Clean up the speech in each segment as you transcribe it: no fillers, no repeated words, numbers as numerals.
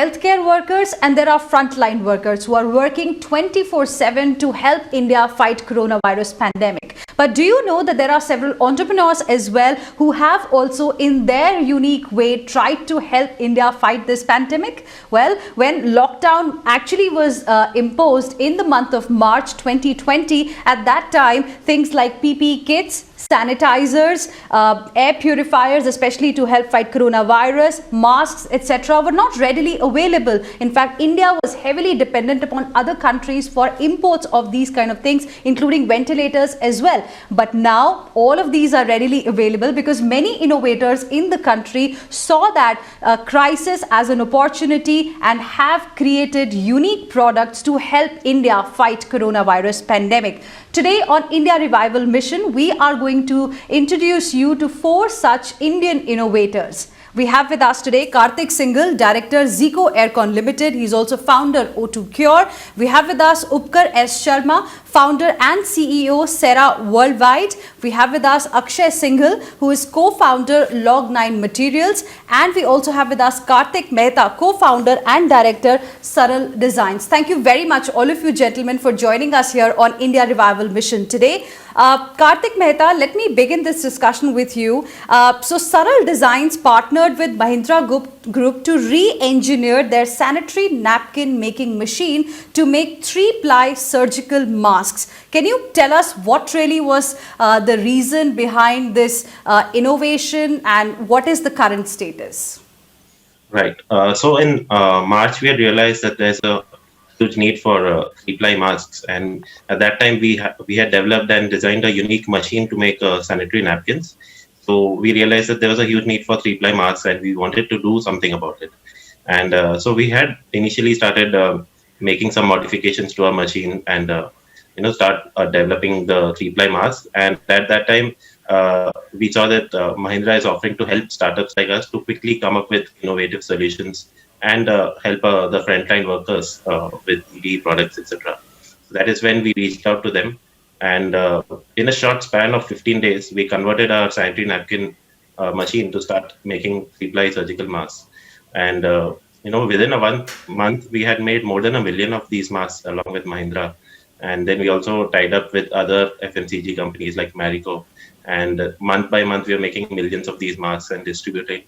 healthcare workers and there are frontline workers who are working 24/7 to help India fight coronavirus pandemic. But do you know that there are several entrepreneurs as well who have also in their unique way tried to help India fight this pandemic? Well, when lockdown actually was imposed in the month of March 2020, at that time, things like PPE kits, sanitizers, air purifiers, especially to help fight coronavirus, masks, etc., were not readily available. In fact, India was heavily dependent upon other countries for imports of these kind of things, including ventilators as well. But now all of these are readily available because many innovators in the country saw that crisis as an opportunity and have created unique products to help India fight coronavirus pandemic. Today on India Revival Mission, we are going to introduce you to 4 such Indian innovators. We have with us today Kartik Singhal, Director, Zeco Aircon Limited. He's also founder O2Cure. We have with us Upkar S Sharma, founder and CEO, Crea Worldwide. We have with us Akshay Singhal, who is co-founder, Log9 Materials. And we also have with us Kartik Mehta, co-founder and director, Saral Designs. Thank you very much, all of you gentlemen, for joining us here on India Revival Mission today. Kartik Mehta, let me begin this discussion with you. So Saral Designs partnered with Mahindra Group to re-engineer their sanitary napkin making machine to make 3-ply surgical masks. Can you tell us what really was the reason behind this innovation and what is the current status? Right. So in March, we had realized that there's a huge need for 3-ply masks, and at that time we had developed and designed a unique machine to make sanitary napkins. So we realized that there was a huge need for 3-ply masks, and we wanted to do something about it. And so we had initially started making some modifications to our machine and start developing the 3-ply masks. And at that time, we saw that Mahindra is offering to help startups like us to quickly come up with innovative solutions and help the frontline workers with EV products, etc. So that is when we reached out to them. And in a short span of 15 days, we converted our sanitary napkin machine to start making 3-ply surgical masks. And within a month, we had made more than 1 million of these masks along with Mahindra. And then we also tied up with other FMCG companies like Marico. And month by month, we are making millions of these masks and distributing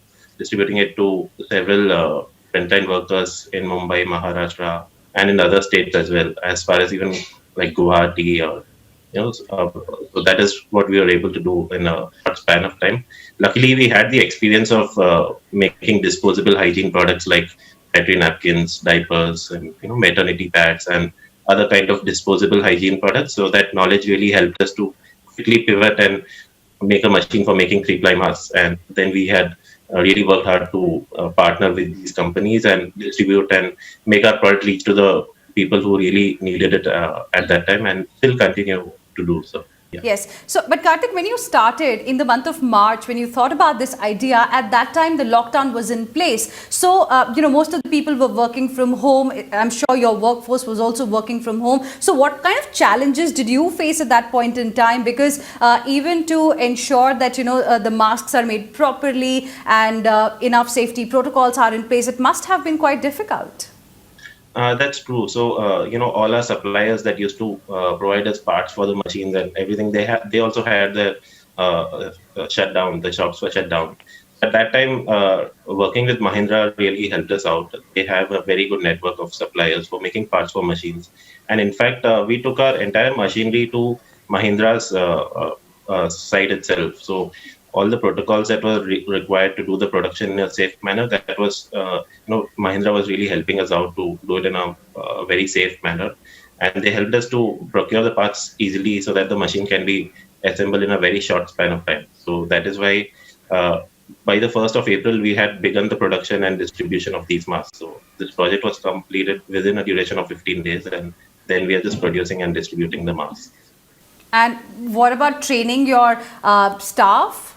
it to several frontline workers in Mumbai, Maharashtra, and in other states as well, as far as even like Guwahati or so that is what we were able to do in a short span of time. Luckily, we had the experience of making disposable hygiene products like sanitary napkins, diapers, and maternity pads and other kind of disposable hygiene products. So that knowledge really helped us to quickly pivot and make a machine for making 3-ply masks. And then we had really worked hard to partner with these companies and distribute and make our product reach to the people who really needed it at that time, and still continue to do so. Yeah. Yes. So, but Kartik, when you started in the month of March, when you thought about this idea, at that time the lockdown was in place. So, most of the people were working from home. I'm sure your workforce was also working from home. So, what kind of challenges did you face at that point in time? Because even to ensure that the masks are made properly and enough safety protocols are in place, it must have been quite difficult. That's true. So, all our suppliers that used to provide us parts for the machines and everything, they also had their shutdown. The shops were shut down. At that time, working with Mahindra really helped us out. They have a very good network of suppliers for making parts for machines. And in fact, we took our entire machinery to Mahindra's site itself. So all the protocols that were required to do the production in a safe manner, that was, Mahindra was really helping us out to do it in a very safe manner. And they helped us to procure the parts easily so that the machine can be assembled in a very short span of time. So that is why by the 1st of April, we had begun the production and distribution of these masks. So this project was completed within a duration of 15 days. And then we are just producing and distributing the masks. And what about training your staff?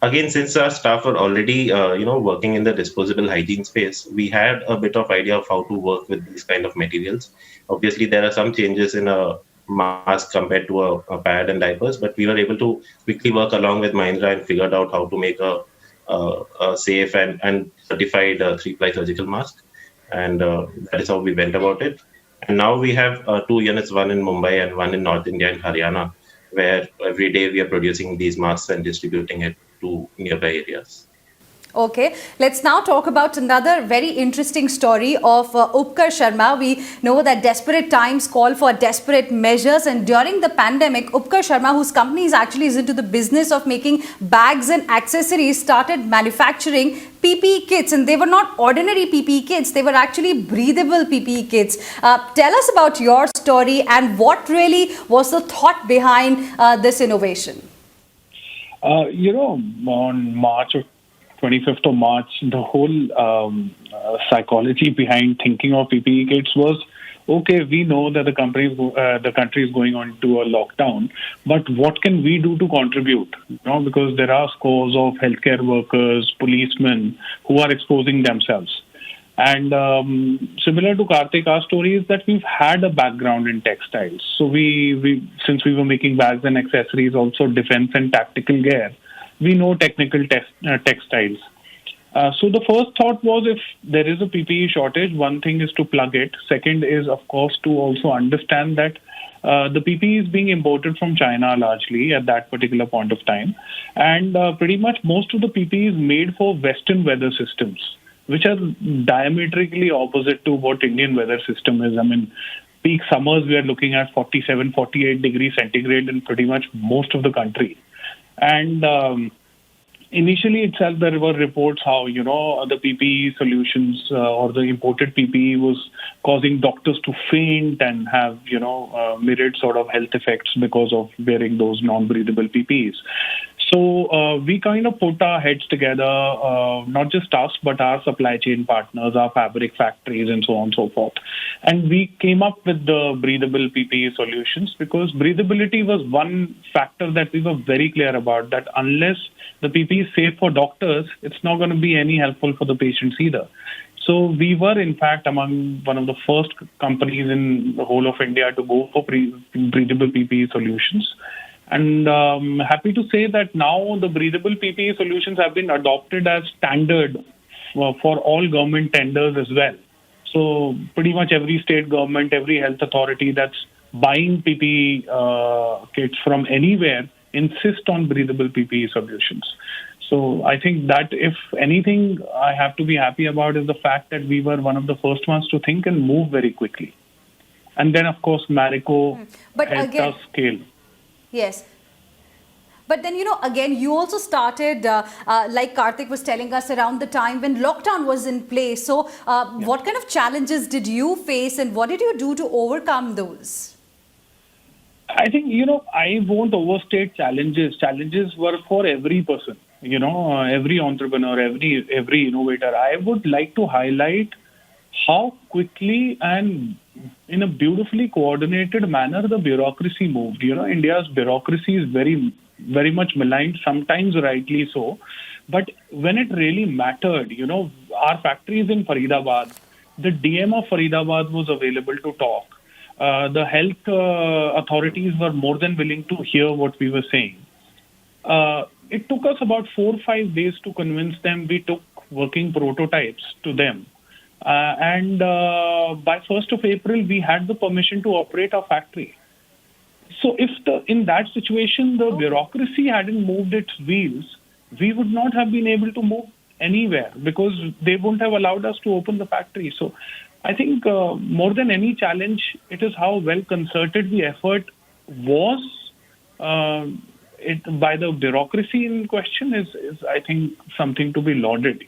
Again, since our staff were already, working in the disposable hygiene space, we had a bit of idea of how to work with these kind of materials. Obviously, there are some changes in a mask compared to a pad and diapers, but we were able to quickly work along with Mahindra and figured out how to make a safe and certified 3-ply surgical mask. And that is how we went about it. And now we have two units, one in Mumbai and one in North India in Haryana, where every day we are producing these masks and distributing it to nearby areas. Okay, let's now talk about another very interesting story of Upkar Sharma. We know that desperate times call for desperate measures, and during the pandemic, Upkar Sharma, whose company is actually into the business of making bags and accessories, started manufacturing PPE kits, and they were not ordinary PPE kits, they were actually breathable PPE kits. Tell us about your story and what really was the thought behind this innovation. On March of 25th of March, the whole psychology behind thinking of PPE kits was, okay, we know that the country is going on to a lockdown, but what can we do to contribute? Because there are scores of healthcare workers, policemen who are exposing themselves. And similar to Kartik, our story is that we've had a background in textiles. So since we were making bags and accessories, also defense and tactical gear, we know technical textiles. So the first thought was, if there is a PPE shortage, one thing is to plug it. Second is, of course, to also understand that the PPE is being imported from China largely at that particular point of time. And pretty much most of the PPE is made for Western weather systems, which are diametrically opposite to what Indian weather system is. I mean, peak summers, we are looking at 47, 48 degrees centigrade in pretty much most of the country. And initially itself, there were reports how, the PPE solutions or the imported PPE was causing doctors to faint and have, myriad sort of health effects because of wearing those non-breathable PPEs. So we kind of put our heads together, not just us, but our supply chain partners, our fabric factories, and so on and so forth. And we came up with the breathable PPE solutions because breathability was one factor that we were very clear about, that unless the PPE is safe for doctors, it's not going to be any helpful for the patients either. So we were, in fact, among one of the first companies in the whole of India to go for breathable PPE solutions. And happy to say that now the breathable PPE solutions have been adopted as standard for all government tenders as well. So pretty much every state government, every health authority that's buying PPE kits from anywhere insist on breathable PPE solutions. So I think that if anything I have to be happy about is the fact that we were one of the first ones to think and move very quickly. And then, of course, Marico helped us scale. Yes. But then, again, you also started, like Kartik was telling us, around the time when lockdown was in place. So what kind of challenges did you face and what did you do to overcome those? I think, I won't overstate challenges. Challenges were for every person, every entrepreneur, every innovator. I would like to highlight how quickly and in a beautifully coordinated manner the bureaucracy moved. India's bureaucracy is very, very much maligned, sometimes rightly so. But when it really mattered, our factory is in Faridabad. The DM of Faridabad was available to talk. The health authorities were more than willing to hear what we were saying. It took us about 4 or 5 days to convince them. We took working prototypes to them. And by 1st of April, we had the permission to operate our factory. So if in that situation, the bureaucracy hadn't moved its wheels, we would not have been able to move anywhere because they wouldn't have allowed us to open the factory. So I think more than any challenge, it is how well concerted the effort was by the bureaucracy in question is I think, something to be lauded.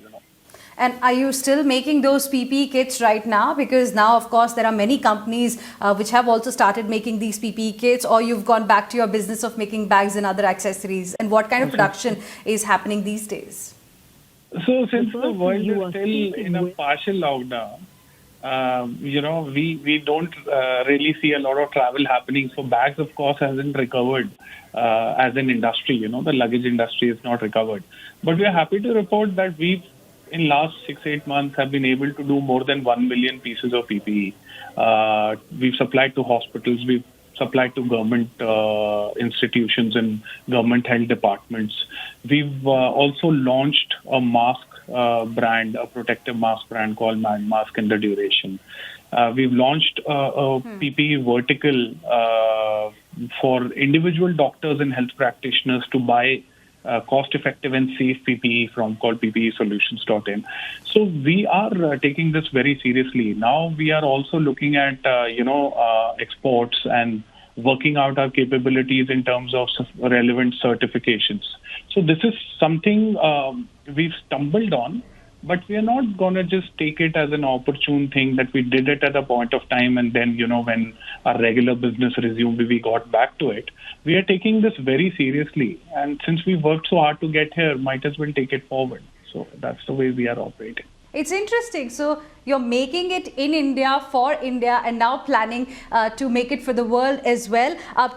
And are you still making those PPE kits right now? Because now, of course, there are many companies which have also started making these PPE kits, or you've gone back to your business of making bags and other accessories. And what kind of production is happening these days? So since the world is still in a partial lockdown, we don't really see a lot of travel happening. So bags, of course, hasn't recovered as an industry. The luggage industry is not recovered. But we are happy to report that we've, in last 6-8 months, have been able to do more than 1 million pieces of PPE. We've supplied to hospitals. We've supplied to government institutions and government health departments. We've also launched a mask brand, a protective mask brand called Man Mask in the Duration. We've launched a PPE vertical for individual doctors and health practitioners to buy cost-effective and safe PPE from called ppesolutions.in. So we are taking this very seriously. Now we are also looking at exports and working out our capabilities in terms of relevant certifications. So this is something we've stumbled on, but we are not going to just take it as an opportune thing that we did it at a point of time and then, when our regular business resumed, we got back to it. We are taking this very seriously. And since we worked so hard to get here, might as well take it forward. So that's the way we are operating. It's interesting. So you're making it in India for India and now planning to make it for the world as well.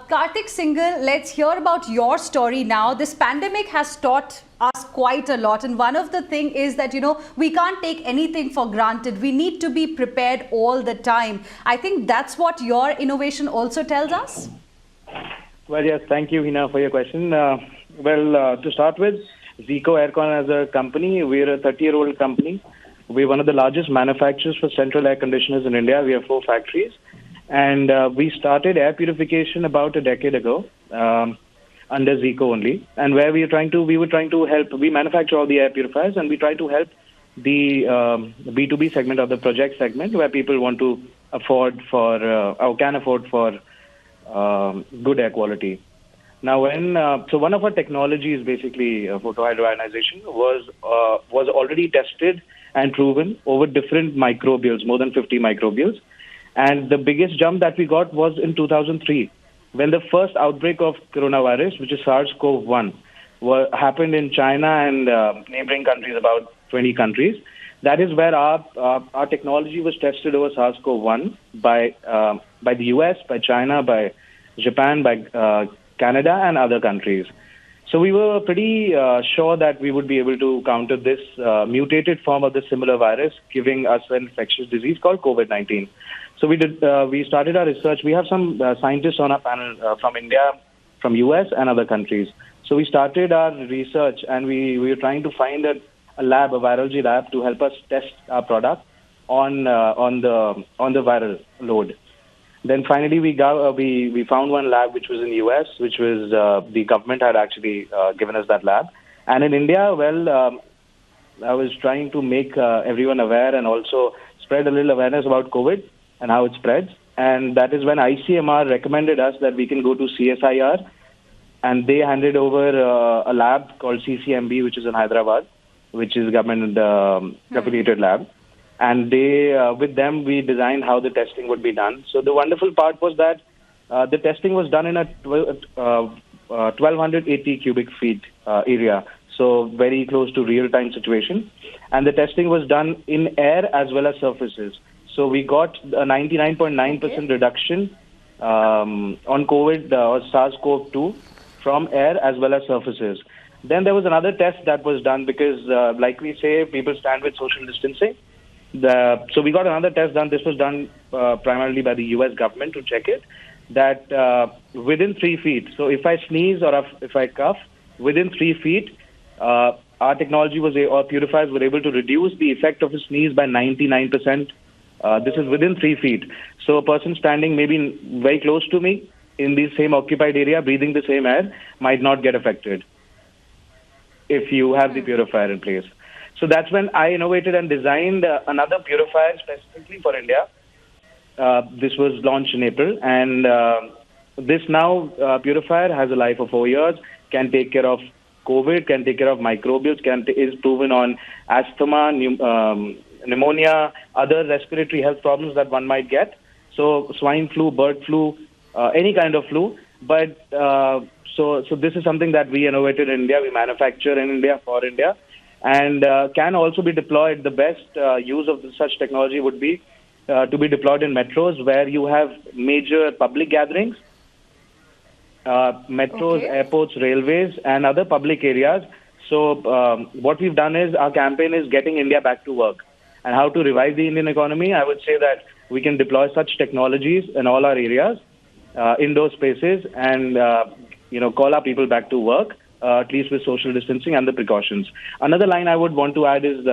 Kartik Singhal, let's hear about your story now. This pandemic has taught us quite a lot, and one of the thing is that we can't take anything for granted. We need to be prepared all the time. I think that's what your innovation also tells us. Well, yes, thank you, Hina, for your question. To start with, Zeco Aircon as a company, we're a 30-year-old company. We're one of the largest manufacturers for central air conditioners in India. We have 4 factories, and we started air purification about a decade ago. Under Zeco only, and where we were trying to help. We manufacture all the air purifiers, and we try to help the B2B segment of the project segment, where people want to afford or can afford for good air quality. Now, so one of our technologies, basically photohydroionization, was already tested and proven over different microbials, more than 50 microbials, and the biggest jump that we got was in 2003. When the first outbreak of coronavirus, which is SARS-CoV-1, happened in China and neighboring countries, about 20 countries, that is where our technology was tested over SARS-CoV-1 by the US, by China, by Japan, by Canada, and other countries. So we were pretty sure that we would be able to counter this mutated form of the similar virus, giving us an infectious disease called COVID-19. So we started our research. We have some scientists on our panel from India, from US, and other countries. So we started our research, and we were trying to find a virology lab, to help us test our product on the viral load. Then finally we found one lab which was in US, which was the government had actually given us that lab. And in India, I was trying to make everyone aware and also spread a little awareness about COVID and how it spreads. And that is when ICMR recommended us that we can go to CSIR, and they handed over a lab called CCMB, which is in Hyderabad, which is a government affiliated lab. And with them, we designed how the testing would be done. So the wonderful part was that the testing was done in a 1,280 cubic feet area, so very close to real-time situation. And the testing was done in air as well as surfaces. So we got a 99.9% reduction on COVID or SARS-CoV-2 from air as well as surfaces. Then there was another test that was done because, like we say, people stand with social distancing. So we got another test done. This was done primarily by the US government to check it, that within 3 feet, so if I sneeze or if I cough, within 3 feet, our technology or purifiers were able to reduce the effect of a sneeze by 99%. This is within 3 feet. So a person standing maybe very close to me in the same occupied area, breathing the same air, might not get affected if you have the purifier in place. So that's when I innovated and designed another purifier specifically for India. This was launched in April, and this now purifier has a life of 4 years, can take care of COVID, can take care of microbials, is proven on asthma, pneumonia, other respiratory health problems that one might get. So swine flu, bird flu, any kind of flu. But so this is something that we innovated in India. We manufacture in India for India, and can also be deployed. The best use of such technology would be to be deployed in metros where you have major public gatherings, metros, airports, railways, and other public areas. So what we've done is our campaign is getting India back to work. And how to revive the Indian economy, I would say that we can deploy such technologies in all our areas indoor spaces and call our people back to work, at least with social distancing and the precautions. Another line I would want to add is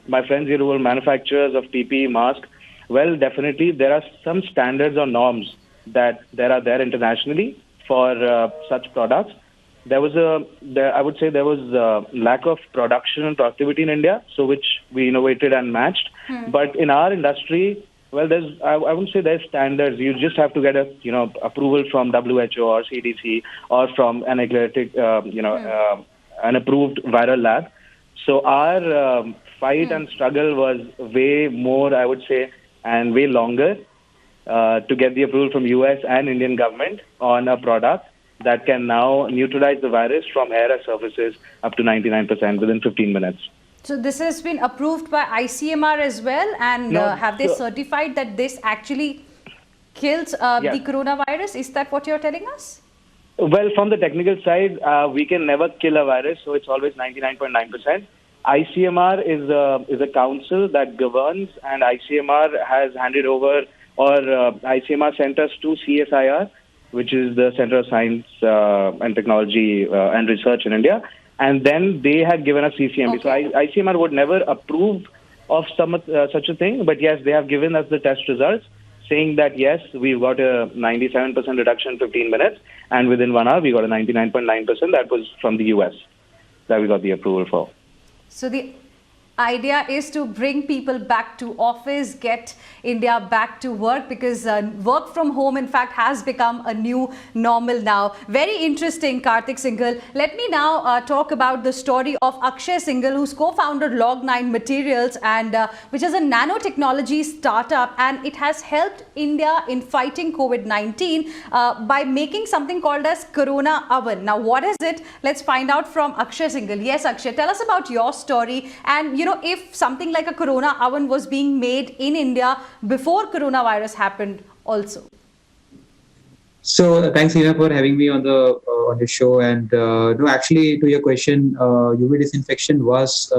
my friends here who are manufacturers of PPE mask. Well, definitely there are some standards or norms that are there internationally for such products. I would say there was lack of production and productivity in India, so which we innovated and matched. But in our industry, well, I wouldn't say there's standards. You just have to get approval from WHO or CDC or from an accredited, an approved viral lab. So our fight and struggle was way more, I would say, and way longer to get the approval from US and Indian government on a product that can now neutralize the virus from air or surfaces up to 99% within 15 minutes. So this has been approved by ICMR as well, and have they certified that this actually kills the coronavirus? Is that what you're telling us? Well, from the technical side, we can never kill a virus, so it's always 99.9%. ICMR is a council that governs, and ICMR has handed over, or ICMR sent us to CSIR, which is the Center of Science and Technology and Research in India. And then they had given us CCMB. Okay. So ICMR would never approve of such a thing. But yes, they have given us the test results saying that, yes, we've got a 97% reduction in 15 minutes. And within 1 hour, we got a 99.9%. That was from the US that we got the approval for. So the idea is to bring people back to office, get India back to work, because work from home in fact has become a new normal now. Very interesting, Kartik Singhal. Let me now talk about the story of Akshay Singhal, who's co-founded Log9 Materials, and which is a nanotechnology startup, and it has helped India in fighting COVID-19 by making something called as Corona Oven. Now what is it? Let's find out from Akshay Singhal. Yes, Akshay, tell us about your story, and if something like a Corona Oven was being made in India before coronavirus happened also. So thanks, Hina, for having me on the show. And no, actually, to your question, UV disinfection was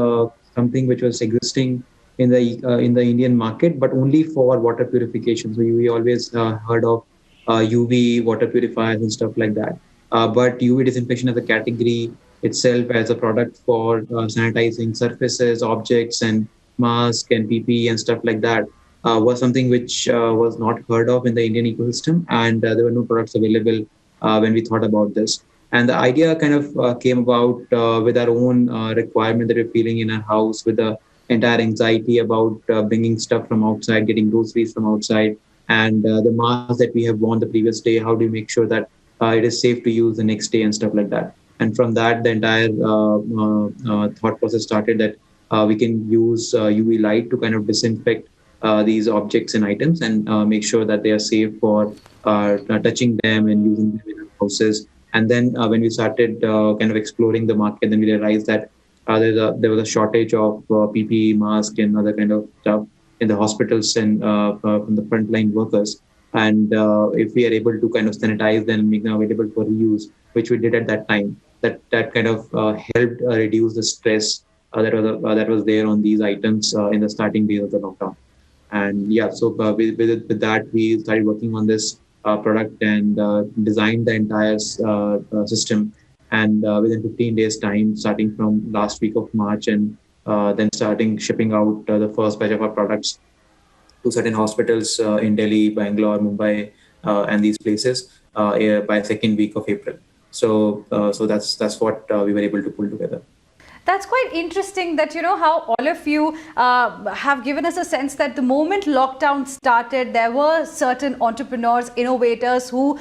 something which was existing in the Indian market, but only for water purification. So we always heard of UV water purifiers and stuff like that. But UV disinfection as a category itself, as a product for sanitizing surfaces, objects, and mask and PPE and stuff like that, was something which was not heard of in the Indian ecosystem, and there were no products available when we thought about this. And the idea kind of came about with our own requirement that we're feeling in our house, with the entire anxiety about bringing stuff from outside, getting groceries from outside, and the mask that we have worn the previous day. How do you make sure that it is safe to use the next day and stuff like that? And from that, the entire thought process started that we can use UV light to kind of disinfect these objects and items and make sure that they are safe for touching them and using them in our houses. And then when we started kind of exploring the market, then we realized that there was a shortage of PPE, mask, and other kind of stuff in the hospitals and from the frontline workers. And if we are able to kind of sanitize them and make them available for reuse, which we did at that time, that kind of helped reduce the stress that was there on these items in the starting days of the lockdown. And yeah, so with that, we started working on this product and designed the entire system. And within 15 days time, starting from last week of March, and then starting shipping out the first batch of our products to certain hospitals in Delhi, Bangalore, Mumbai, and these places by second week of April. So that's what we were able to pull together. That's quite interesting that, how all of you have given us a sense that the moment lockdown started, there were certain entrepreneurs, innovators who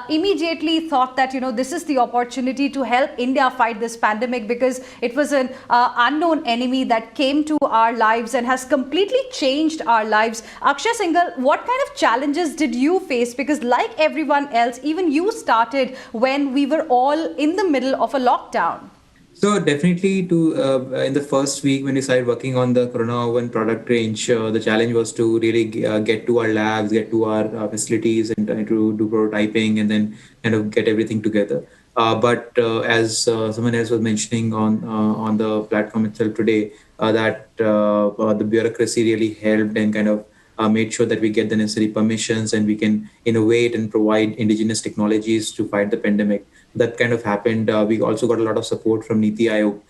immediately thought that, this is the opportunity to help India fight this pandemic, because it was an unknown enemy that came to our lives and has completely changed our lives. Akshay Singhal, what kind of challenges did you face? Because like everyone else, even you started when we were all in the middle of a lockdown. So definitely in the first week when we started working on the Corona Oven product range, the challenge was to really get to our labs, get to our facilities and to do prototyping and then kind of get everything together. But as someone else was mentioning on the platform itself today, that the bureaucracy really helped and kind of made sure that we get the necessary permissions and we can innovate and provide indigenous technologies to fight the pandemic. That kind of happened. We also got a lot of support from Niti Aayog,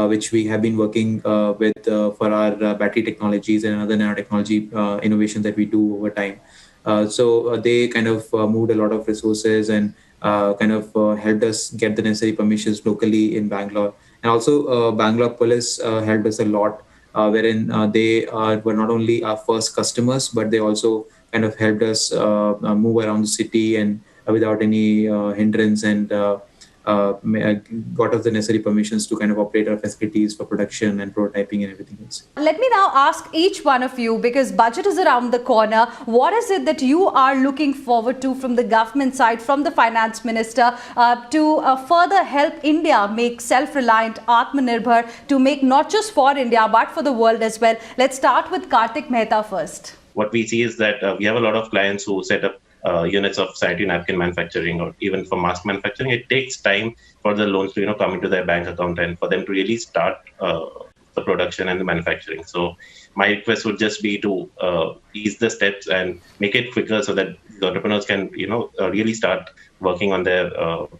which we have been working with for our battery technologies and other nanotechnology innovations that we do over time. So they kind of moved a lot of resources and kind of helped us get the necessary permissions locally in Bangalore. And also Bangalore police helped us a lot, wherein they were not only our first customers, but they also kind of helped us move around the city and without any hindrance, and got us the necessary permissions to kind of operate our facilities for production and prototyping and everything else. Let me now ask each one of you, because budget is around the corner, what is it that you are looking forward to from the government side, from the finance minister, to further help India make self-reliant, Aatmanirbhar, to make not just for India but for the world as well? Let's start with Kartik Mehta first. What we see is that we have a lot of clients who set up units of sanitary napkin manufacturing or even for mask manufacturing. It takes time for the loans to come into their bank account and for them to really start the production and the manufacturing. So my request would just be to ease the steps and make it quicker so that the entrepreneurs can really start working on their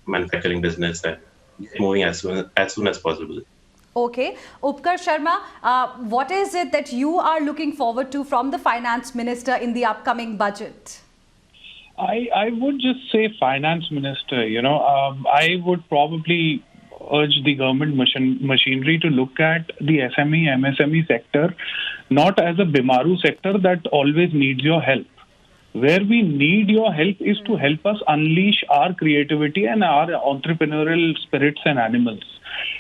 manufacturing business and get moving as soon as possible. Okay. Upkar Sharma, what is it that you are looking forward to from the finance minister in the upcoming budget? I would just say finance minister, I would probably urge the government machinery to look at the SME, MSME sector, not as a Bimaru sector that always needs your help. Where we need your help is to help us unleash our creativity and our entrepreneurial spirits and animals.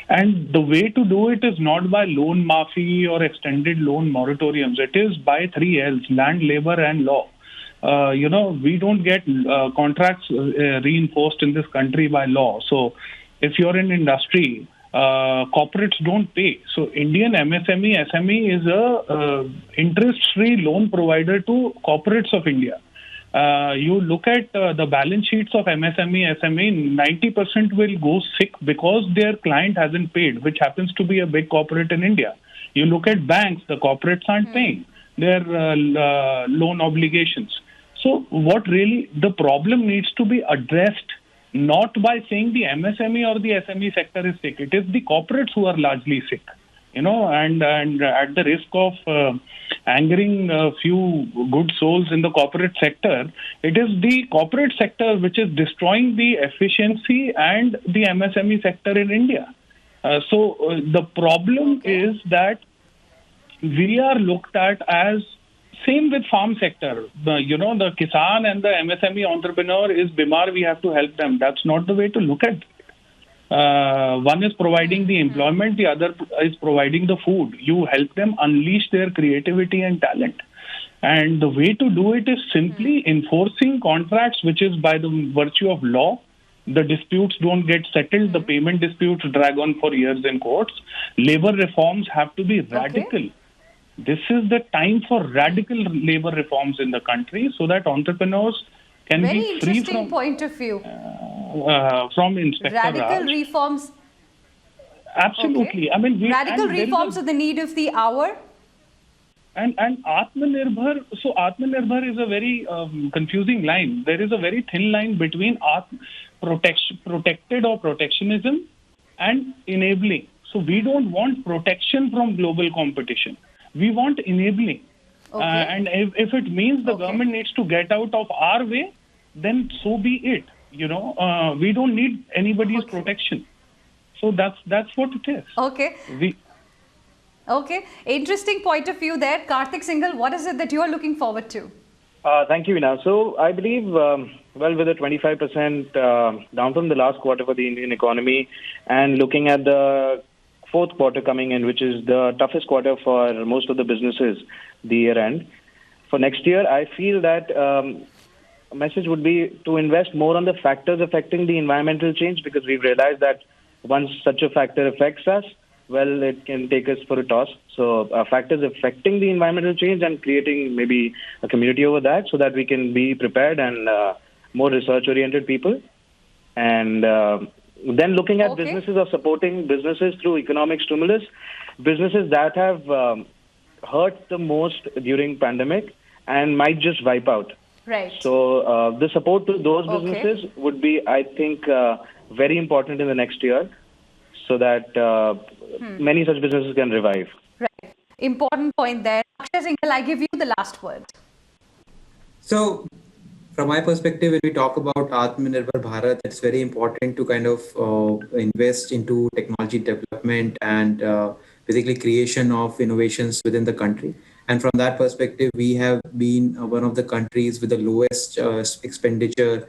And the way to do it is not by loan maafi or extended loan moratoriums. It is by 3 L's, land, labor and law. We don't get contracts reinforced in this country by law. So if you're in industry, corporates don't pay. So Indian MSME, SME is a interest-free loan provider to corporates of India. You look at the balance sheets of MSME, SME, 90% will go sick because their client hasn't paid, which happens to be a big corporate in India. You look at banks, the corporates aren't paying their loan obligations. So what really the problem needs to be addressed, not by saying the MSME or the SME sector is sick. It is the corporates who are largely sick, and at the risk of angering a few good souls in the corporate sector, it is the corporate sector which is destroying the efficiency and the MSME sector in India. So the problem is that we are looked at as same with farm sector. The Kisan and the MSME entrepreneur is Bimar, we have to help them. That's not the way to look at it. One is providing the employment, the other is providing the food. You help them unleash their creativity and talent. And the way to do it is simply enforcing contracts, which is by the virtue of law. The disputes don't get settled. The payment disputes drag on for years in courts. Labor reforms have to be radical. Okay. This is the time for radical labor reforms in the country so that entrepreneurs can Very be free interesting point of view. From Inspector Radical Raj. reforms. Absolutely. Okay. Radical reforms are the need of the hour. And Aatmanirbhar, so Aatmanirbhar is a very confusing line. There is a very thin line between protected or protectionism and enabling. So we don't want protection from global competition. We want enabling. Okay. And if it means the government needs to get out of our way, then so be it. We don't need anybody's protection. So that's what it is. Okay. Okay. Interesting point of view there. Kartik Singhal, what is it that you are looking forward to? Thank you, Hina. So I believe, with a 25% down from the last quarter for the Indian economy and looking at the fourth quarter coming in, which is the toughest quarter for most of the businesses, the year end. For next year, I feel that a message would be to invest more on the factors affecting the environmental change, because we've realized that once such a factor affects us, well, it can take us for a toss. So factors affecting the environmental change and creating maybe a community over that so that we can be prepared and more research-oriented people. And then looking at businesses or supporting businesses through economic stimulus, businesses that have hurt the most during pandemic and might just wipe out. Right. So the support to those Okay. businesses would be, I think, very important in the next year, so that many such businesses can revive. Right. Important point there. Akshay Singhal, I give you the last word. So, from my perspective, when we talk about Aatmanirbhar Bharat, it's very important to kind of invest into technology development and basically creation of innovations within the country. And from that perspective, we have been one of the countries with the lowest expenditure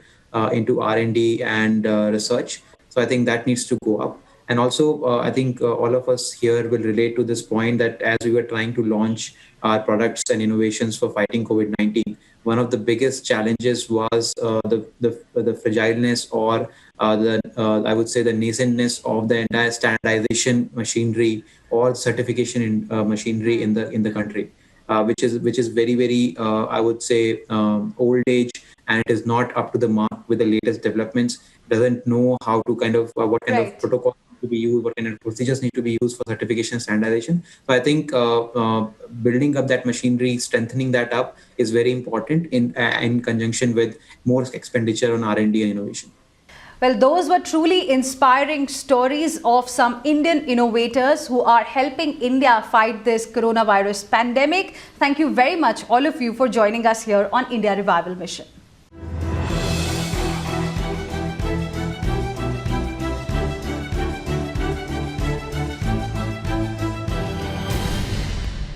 into R&D and research. So I think that needs to go up. And also, I think all of us here will relate to this point that as we were trying to launch our products and innovations for fighting COVID-19, one of the biggest challenges was the fragileness or I would say the nascentness of the entire standardization machinery or certification machinery in the country, which is very I would say old age, and it is not up to the mark with the latest developments. Doesn't know how to kind of what kind of Right. protocol to be used, what kind of procedures need to be used for certification and standardization. So I think building up that machinery, strengthening that up is very important in conjunction with more expenditure on R&D and innovation. Well, those were truly inspiring stories of some Indian innovators who are helping India fight this coronavirus pandemic. Thank you very much, all of you, for joining us here on India Revival Mission.